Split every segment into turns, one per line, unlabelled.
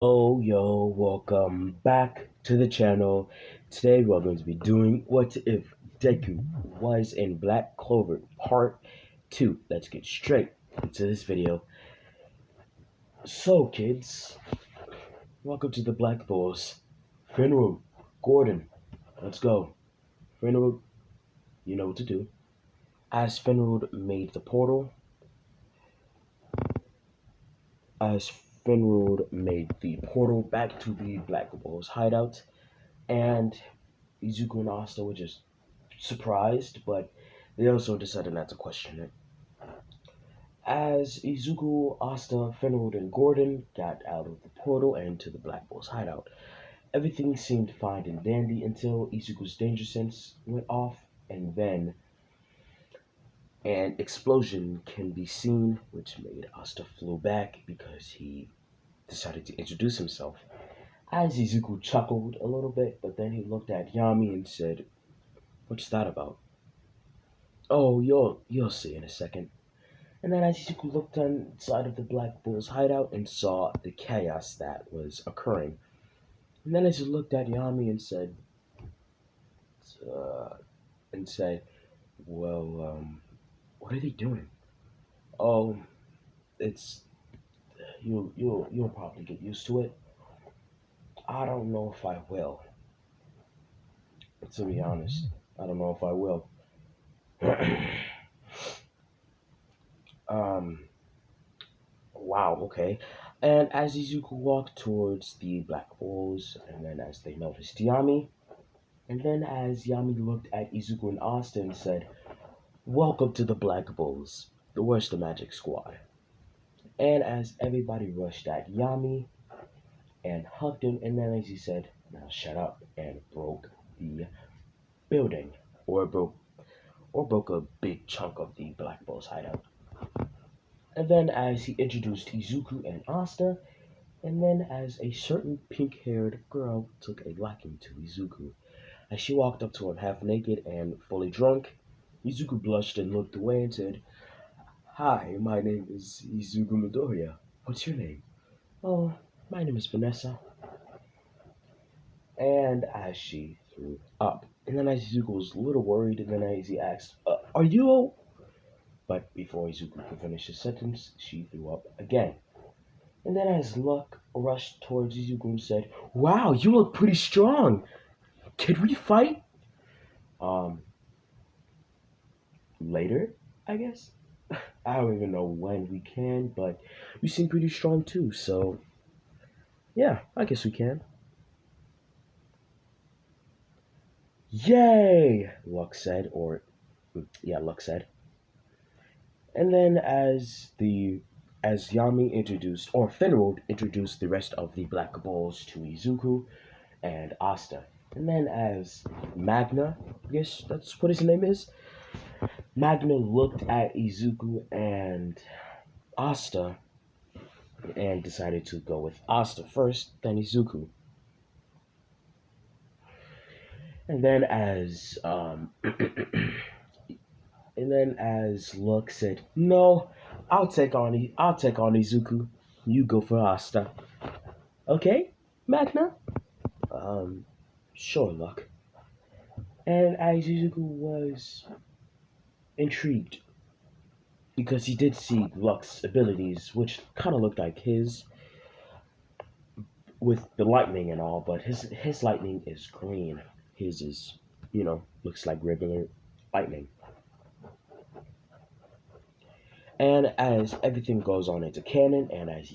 Oh yo, welcome back to the channel. Today we're going to be doing What If Deku Was in Black Clover Part 2. Let's get straight into this video. So kids, welcome to the Black Bulls. Finrod, Gordon, let's go. Finrod, you know what to do. As Finrod made the portal, as Finrod made the portal back to the Black Bulls hideout, and Izuku and Asta were just surprised, but they also decided not to question it. As Izuku, Asta, Fenwood, and Gordon got out of the portal and to the Black Bull's hideout, everything seemed fine and dandy until Izuku's danger sense went off, and then an explosion can be seen, which made Asta flow back because he decided to introduce himself. As Izuku chuckled a little bit, but then he looked at Yami and said, "What's that about?" "Oh, you'll see in a second." And then as Izuku looked inside of the Black Bull's hideout and saw the chaos that was occurring. And then as he looked at Yami uh, and said, "Well, what are they doing?" "Oh, it's you'll probably get used to it." "I don't know if I will. To be honest, I don't know if I will." um. Wow. Okay. And as Izuku walked towards the Black Bulls, and then as they noticed Yami, and then as Yami looked at Izuku and Asta and said, "Welcome to the Black Bulls, the worst of Magic Squad." And as everybody rushed at Yami and hugged him, and then as he said, "Now shut up," and broke the building, or broke a big chunk of the Black Bulls hideout. And then as he introduced Izuku and Asta, and then as a certain pink-haired girl took a liking to Izuku. As she walked up to him half naked and fully drunk, Izuku blushed and looked away and said, "Hi, my name is Izuku Midoriya. What's your name?" "Oh, my name is Vanessa." And as she threw up, and then as Izuku was a little worried, and then as he asked, "Are you But before Izuku could finish his sentence, she threw up again. And then as Luck rushed towards Izuku and said, "Wow, you look pretty strong. Could we fight?" Um, Later, I guess. I don't even know when we can, but we seem pretty strong too, so yeah, I guess we can. "Yay!" Luck said, or yeah, Luck said. And then as Yami introduced, or Fenrold introduced the rest of the Black Bulls to Izuku and Asta. And then as Magna, I guess that's what his name is, Magna looked at Izuku and Asta and decided to go with Asta first, then Izuku. And then as Luck said, "No, I'll take on Izuku. You go for Asta." "Okay, Magna?" Um, sure, Luck. And as Izuku was intrigued because he did see Luck's abilities, which kind of looked like his, with the lightning and all, but his lightning is green. His is, looks like regular lightning. And as everything goes on into canon, and as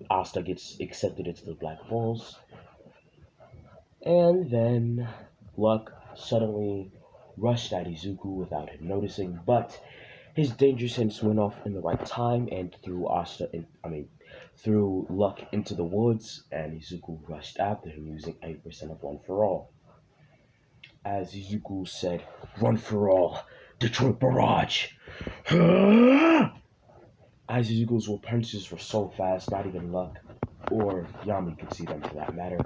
Asta gets accepted into the Black Bulls, and then Luck suddenly rushed at Izuku without him noticing, but his danger sense went off in the right time and threw Luck into the woods, and Izuku rushed after him using 8% of One For All. As Izuku said, "Run for all, Detroit Barrage!" As Izuku's punches were so fast, not even Luck or Yami could see them for that matter.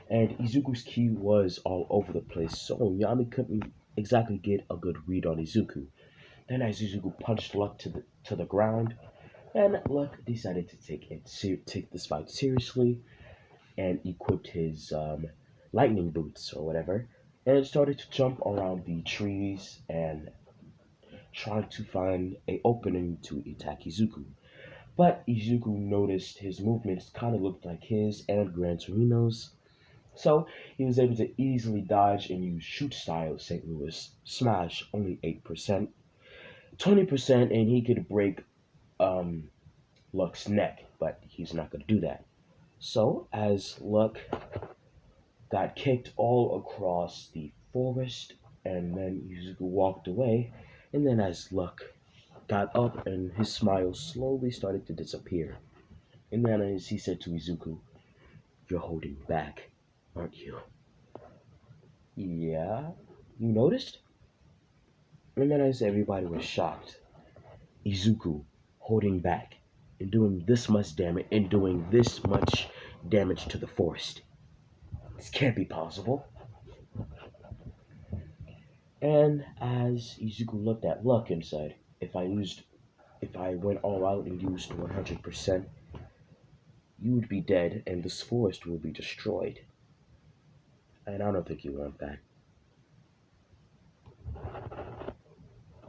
And Izuku's ki was all over the place, so Yami couldn't exactly get a good read on Izuku. Then as Izuku punched Luck to the ground, And Luck decided to take this fight seriously and equipped his lightning boots or whatever, and started to jump around the trees and trying to find a opening to attack Izuku. But Izuku noticed his movements kind of looked like his and Gran Torino's, so he was able to easily dodge and use shoot style St. Louis smash, only 8%, 20%, and he could break um, Luck's neck, but he's not going to do that. So, as Luck got kicked all across the forest, and then Izuku walked away, and then as Luck got up and his smile slowly started to disappear. And then as he said to Izuku, "You're holding back, aren't you?" "Yeah, you noticed?" And then as everybody was shocked, Izuku holding back and doing this much damage and doing this much damage to the forest. This can't be possible. And as Izuku looked at Luck and said, if I went all out and used 100%, you would be dead and this forest will be destroyed. And I don't think you want that.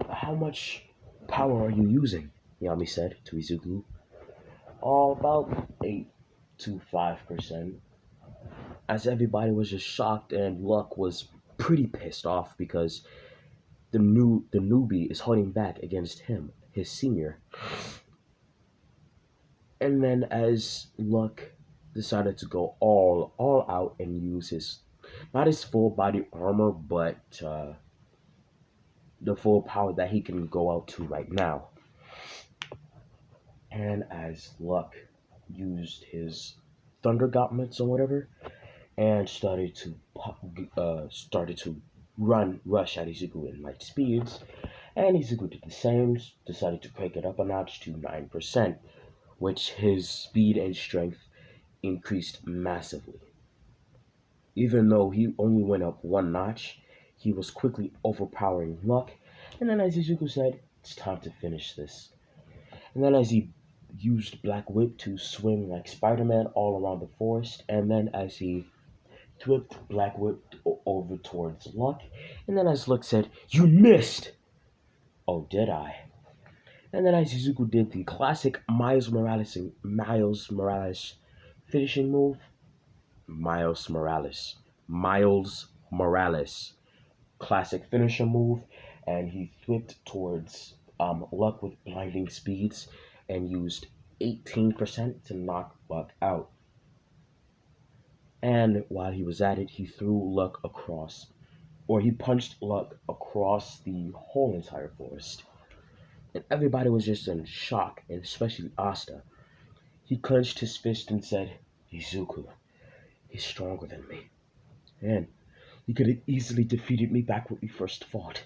How much power are you using? Yami said to Izuku. All about 8 to 5%. As everybody was just shocked and Luck was pretty pissed off because the newbie is holding back against him, his senior. And then as Luck decided to go all out and use his not his full body armor, but the full power that he can go out to right now. And as Luck used his thunder gauntlets or whatever, and started to rush at Izuku in light speeds, and Izuku did the same, decided to crank it up a notch to 9%, which his speed and strength increased massively. Even though he only went up one notch, he was quickly overpowering Luck, and then as Izuku said, "It's time to finish this." And then as he used Black Whip to swing like Spider-Man all around the forest, and then as he flipped Black Whip over towards Luck, and then as Luck said, "You missed!" "Oh, did I?" And then as Izuku did the classic Miles Morales finishing move, Miles Morales classic finisher move, and he flipped towards Luck with blinding speeds and used 18% to knock Luck out. And while he was at it, he threw Luck across, or he punched Luck across the whole entire forest. And everybody was just in shock, and especially Asta. He clenched his fist and said, "Izuku, he's stronger than me. And he could have easily defeated me back when we first fought."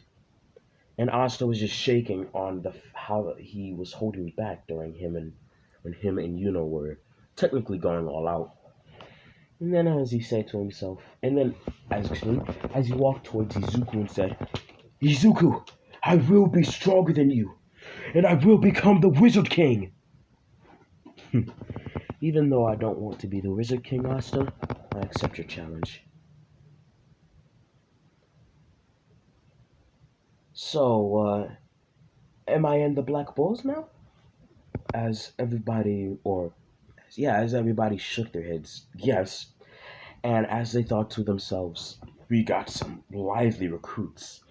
And Asta was just shaking on the how he was holding back during him and when him and Yuno were technically going all out. And then as he said to himself, and then as he walked towards Izuku and said, "Izuku, I will be stronger than you, and I will become the Wizard King." "Even though I don't want to be the Wizard King, Asta, I accept your challenge." So, am I in the Black Bulls now? As everybody, or yeah, as everybody shook their heads, yes. And as they thought to themselves, "We got some lively recruits."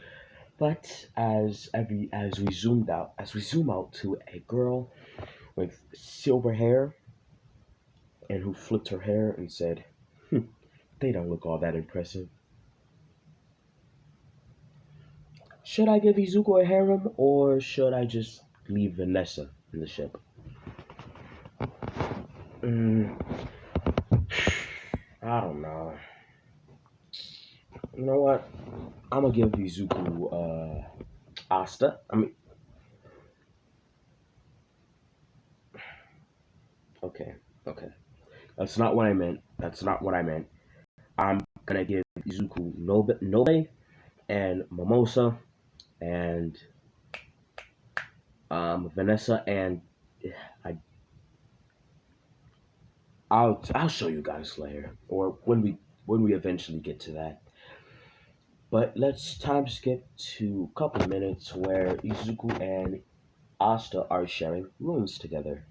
But as we zoom out to a girl with silver hair and who flipped her hair and said, "They don't look all that impressive. Should I give Izuku a harem or should I just leave Vanessa in the ship?" Mm, I don't know. You know what? I'm gonna give Izuku Asta. I mean, okay, okay. That's not what I meant. That's not what I meant. I'm gonna give Izuku Nobe and Mimosa and Vanessa and I I'll show you guys later, or when we eventually get to that. But let's time skip to a couple of minutes where Izuku and Asta are sharing rooms together.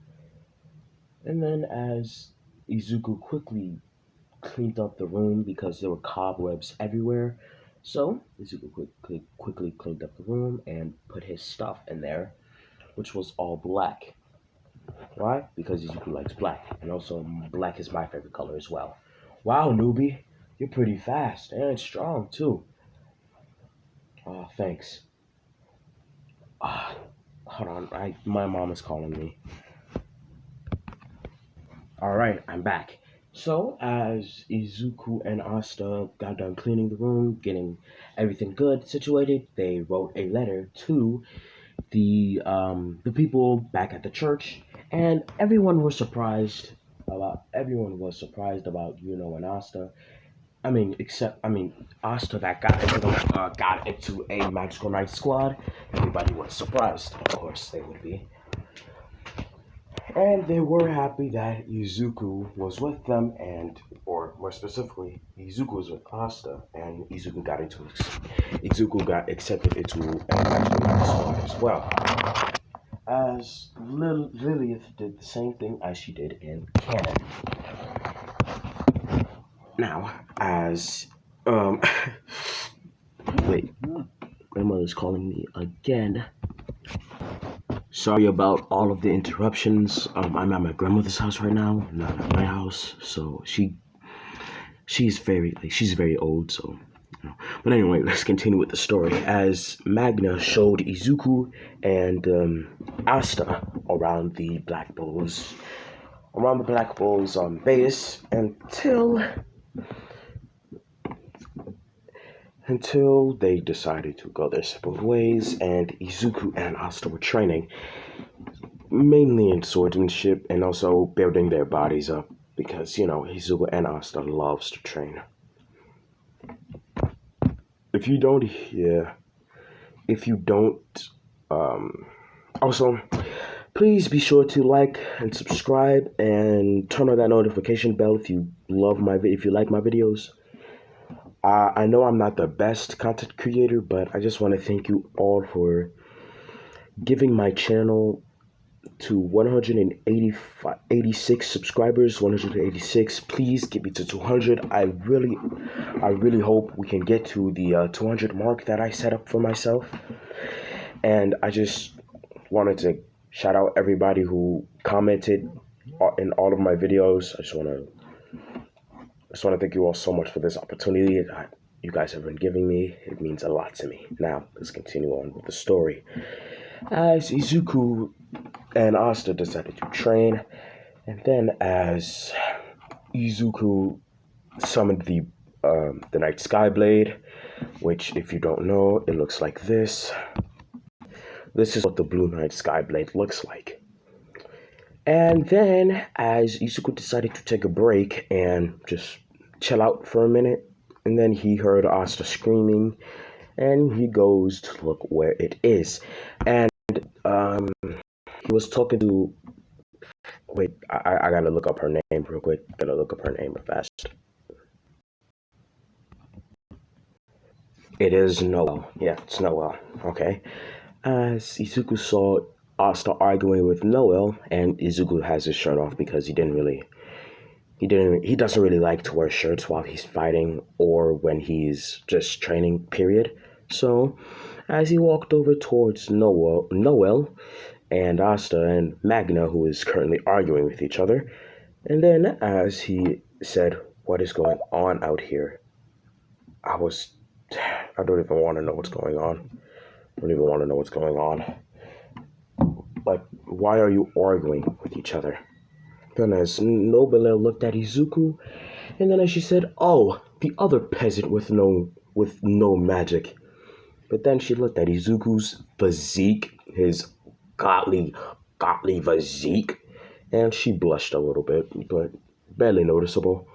And then as Izuku quickly cleaned up the room because there were cobwebs everywhere, so Izuku quickly cleaned up the room and put his stuff in there, which was all black. Why? Because Izuku likes black, and also black is my favorite color as well. Wow, newbie, you're pretty fast and strong too. Thanks. Ah, hold on, my mom is calling me. All right, I'm back. So as Izuku and Asta got done cleaning the room, getting everything good situated, they wrote a letter to the people back at the church, and everyone was surprised about Yuno and Asta. I mean Asta that got into a Magical Night Squad. Everybody was surprised. Of course, they would be. And they were happy that Izuku was with them, or more specifically, Izuku was with Asta, and Izuku got accepted into a Magical Night Squad as well. As Lilith did the same thing as she did in canon. Now, as wait, grandmother's calling me again. Sorry about all of the interruptions. I'm at my grandmother's house right now, not at my house. So she's very old. So, you know. But anyway, let's continue with the story. As Magna showed Izuku and Asta around the Black Bulls, base until they decided to go their separate ways, and Izuku and Asta were training mainly in swordsmanship and also building their bodies up because Izuku and Asta loves to train. If you don't, yeah, if you don't, also, please be sure to like and subscribe and turn on that notification bell if you like my videos. I know I'm not the best content creator, but I just want to thank you all for giving my channel to 186 subscribers. 186. Please get me to 200. I really hope we can get to the 200 mark that I set up for myself. And I just wanted to shout out everybody who commented in all of my videos. I just want to thank you all so much for this opportunity that you guys have been giving me. It means a lot to me. Now, let's continue on with the story. As Izuku and Asta decided to train, and then as Izuku summoned the Night Skyblade, which, if you don't know, it looks like this. This is what the Blue Night Skyblade looks like. And then, as Izuku decided to take a break and just chill out for a minute, and then he heard Asta screaming, and he goes to look where it is. And he was talking to... Wait, I gotta look up her name real quick. Gotta look up her name real fast. It is Noel. Yeah, it's Noel. Okay. As Izuku saw Asta arguing with Noel, and Izuku has his shirt off because he doesn't really like to wear shirts while he's fighting or when he's just training, period. So, as he walked over towards Noel and Asta and Magna, who is currently arguing with each other, and then as he said, "What is going on out here?" I don't even want to know what's going on. I don't even want to know what's going on. Like, why are you arguing with each other? Then as Nobile looked at Izuku, and then as she said, "Oh, the other peasant with no magic." But then she looked at Izuku's physique, his godly physique, and she blushed a little bit, but barely noticeable.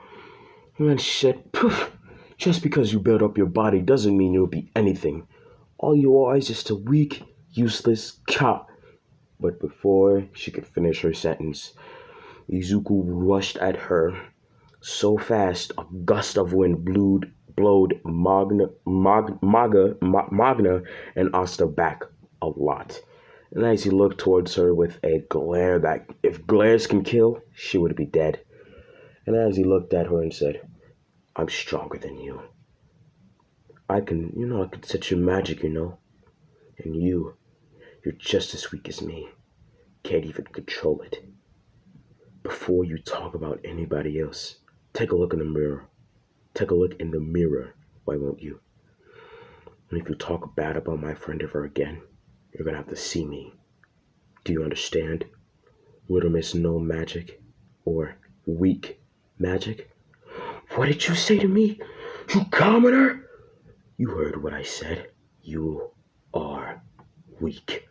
And then she said, "Poof, just because you build up your body doesn't mean you'll be anything. All you are is just a weak, useless But before she could finish her sentence, Izuku rushed at her so fast a gust of wind blowed Magna and Asta back a lot. And as he looked towards her with a glare that, if glares can kill, she would be dead. And as he looked at her and said, I'm stronger than you. I can set your magic. And you're just as weak as me. Can't even control it. Before you talk about anybody else, take a look in the mirror. Take a look in the mirror, why won't you? And if you talk bad about my friend ever again, you're gonna have to see me. Do you understand? Little Miss No Magic, or weak magic? What did you say to me? You commoner? You heard what I said. You are weak.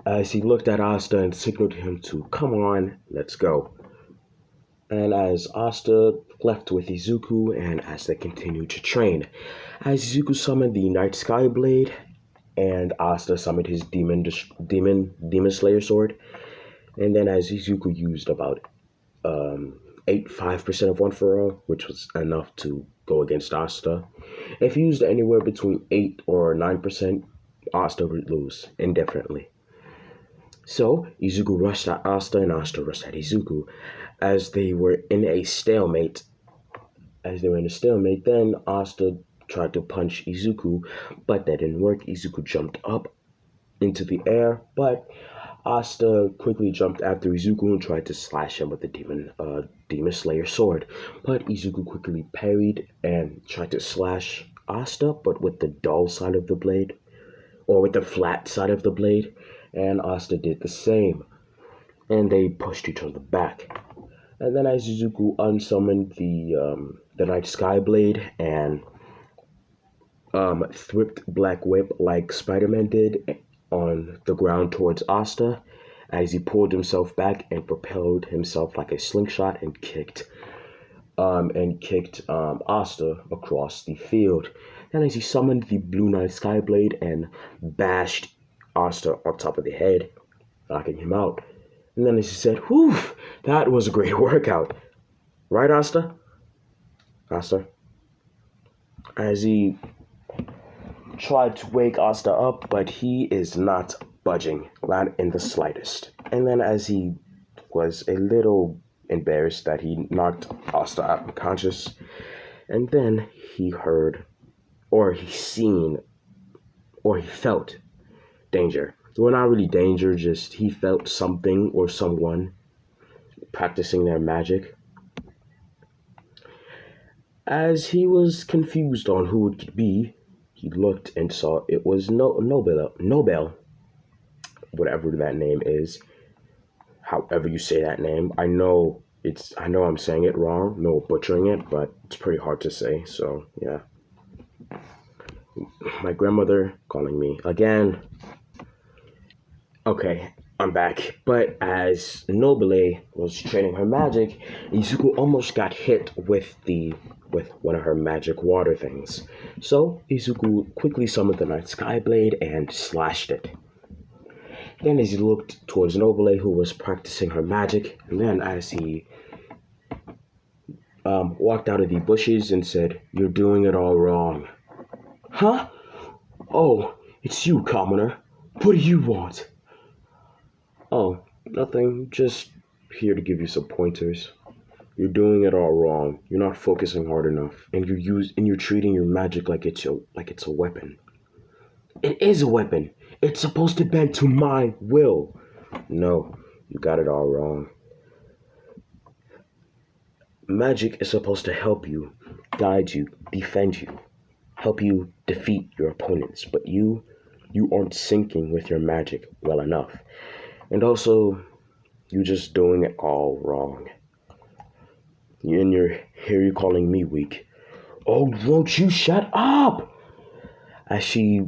As he looked at Asta and signaled him to come on, let's go. And as Asta left with Izuku and as they continued to train, as Izuku summoned the Night Sky Blade and Asta summoned his Demon Slayer sword, and then as Izuku used about 5% of One for All, which was enough to go against Asta. If he used anywhere between 8 or 9%, Asta would lose indefinitely. So Izuku rushed at Asta and Asta rushed at Izuku. As they were in a stalemate, then Asta tried to punch Izuku, but that didn't work. Izuku jumped up into the air, but Asta quickly jumped after Izuku and tried to slash him with the Demon Slayer sword. But Izuku quickly parried and tried to slash Asta, but with the dull side of the blade, or with the flat side of the blade, and Asta did the same. And they pushed each other back. And then as Izuku unsummoned the Night Sky Blade and thripped Black Whip like Spider-Man did on the ground towards Asta, as he pulled himself back and propelled himself like a slingshot and kicked Asta across the field. Then as he summoned the Blue Night Sky Blade and bashed Asta on top of the head, knocking him out. And then as he said, whew, that was a great workout. Right, Asta? Asta? As he tried to wake Asta up, but he is not budging, not in the slightest. And then as he was a little embarrassed that he knocked Asta out unconscious, and then he heard, or he seen, or he felt danger. Well, not really danger, just he felt something or someone practicing their magic. As he was confused on who it could be, he looked and saw it was Nobel, whatever that name is, however you say that name. I know I'm saying it wrong, no butchering it, but it's pretty hard to say, so yeah. My grandmother calling me again. Okay, I'm back. But as Nobile was training her magic, Izuku almost got hit with one of her magic water things. So Izuku quickly summoned the Night Sky Blade and slashed it. Then as he looked towards Nobile, who was practicing her magic, and then as he walked out of the bushes and said, "You're doing it all wrong." Huh? Oh, it's you, commoner. What do you want? Oh, nothing. Just here to give you some pointers. You're doing it all wrong. You're not focusing hard enough, and you're treating your magic like it's a weapon. It is a weapon. It's supposed to bend to my will. No, you got it all wrong. Magic is supposed to help you, guide you, defend you, help you defeat your opponents, but you aren't syncing with your magic well enough. And also, you're just doing it all wrong. And you're calling me weak. Oh, won't you shut up? As she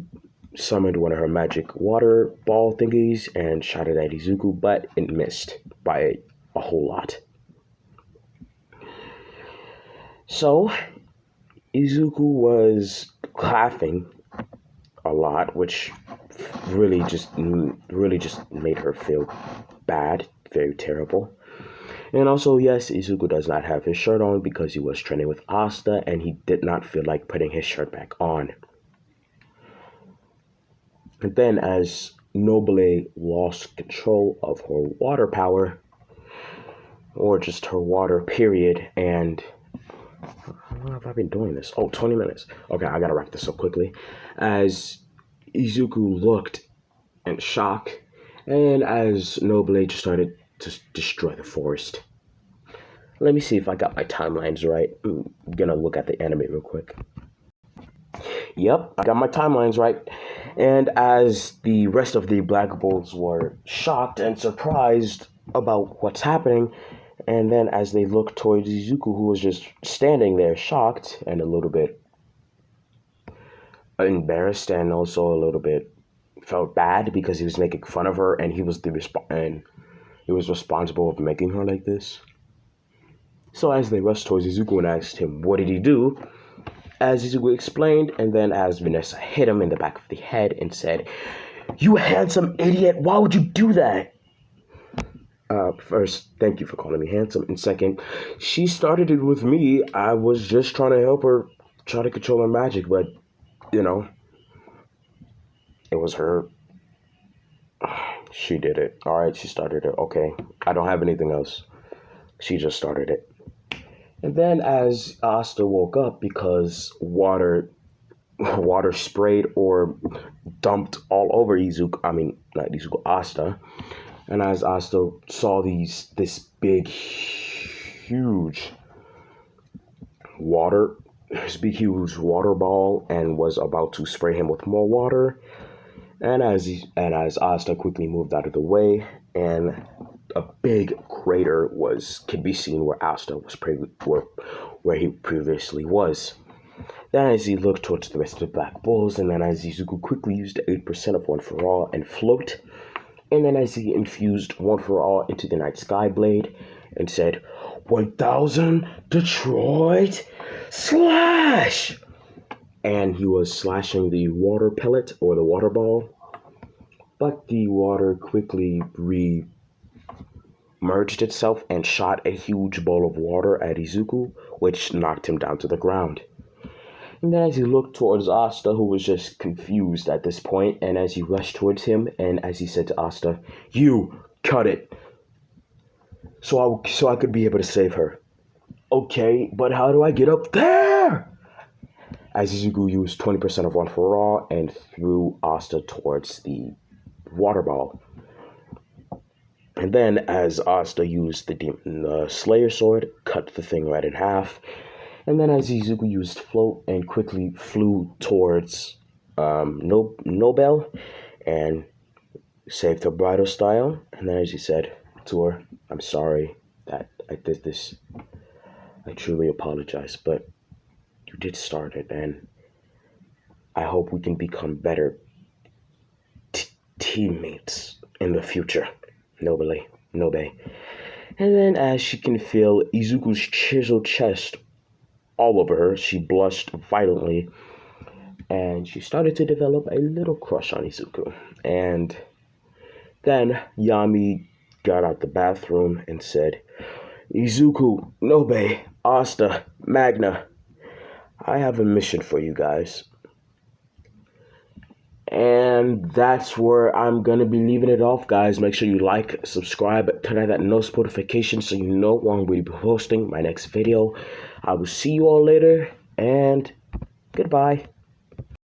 summoned one of her magic water ball thingies and shot it at Izuku, but it missed by a whole lot. So, Izuku was laughing a lot, which really just made her feel bad, very terrible. And also, yes, Izuku does not have his shirt on because he was training with Asta and he did not feel like putting his shirt back on. And then as Nobile lost control of her water power, or just her water period, and how long have I been doing this? Oh, 20 minutes. Okay, I gotta wrap this up quickly. As Izuku looked in shock, and as Nobile just started to destroy the forest. Let me see if I got my timelines right. I'm gonna look at the anime real quick. Yep, I got my timelines right. And as the rest of the Black Bulls were shocked and surprised about what's happening, and then as they looked towards Izuku, who was just standing there shocked and a little bit embarrassed and also a little bit felt bad because he was making fun of her and he was responsible of making her like this. So as they rushed towards Izuku and asked him, what did he do? As Izuku explained, and then as Vanessa hit him in the back of the head and said, you handsome idiot, why would you do that? First, thank you for calling me handsome. And second, she started it with me. I was just trying to help her try to control her magic, but, you know, it was her. She did it. All right, she started it. Okay, I don't have anything else. She just started it. And then as Asta woke up because water sprayed or dumped all over Izuku, not Izuku, Asta. And as Asta saw this big, huge water ball and was about to spray him with more water, and as Asta quickly moved out of the way, and a big crater could be seen where Asta was where he previously was. Then as he looked towards the rest of the Black Bulls, and then as Izuku quickly used 8% of One for All and float, and then as he infused One for All into the Night Sky Blade and said, 1000 Detroit slash! And he was slashing the water pellet or the water ball, but the water quickly merged itself and shot a huge ball of water at Izuku, which knocked him down to the ground. And then as he looked towards Asta, who was just confused at this point, and as he rushed towards him, and as he said to Asta, you, cut it, so I could be able to save her. Okay, but how do I get up there? As Izuku used 20% of One for All and threw Asta towards the water ball. And then as Asta used the Slayer sword, cut the thing right in half. And then as Izuku used float and quickly flew towards Nobel and saved her bridal style. And then as he said to her, I'm sorry that I did this. I truly apologize, but you did start it, and I hope we can become better teammates in the future. Nobe. And then as she can feel Izuku's chiseled chest all over her, she blushed violently, and she started to develop a little crush on Izuku. And then Yami got out the bathroom and said, Izuku, Nobe, Asta, Magna, I have a mission for you guys. And that's where I'm going to be leaving it off, guys. Make sure you like, subscribe, turn on that notification so you know when we'll be posting my next video. I will see you all later, and goodbye.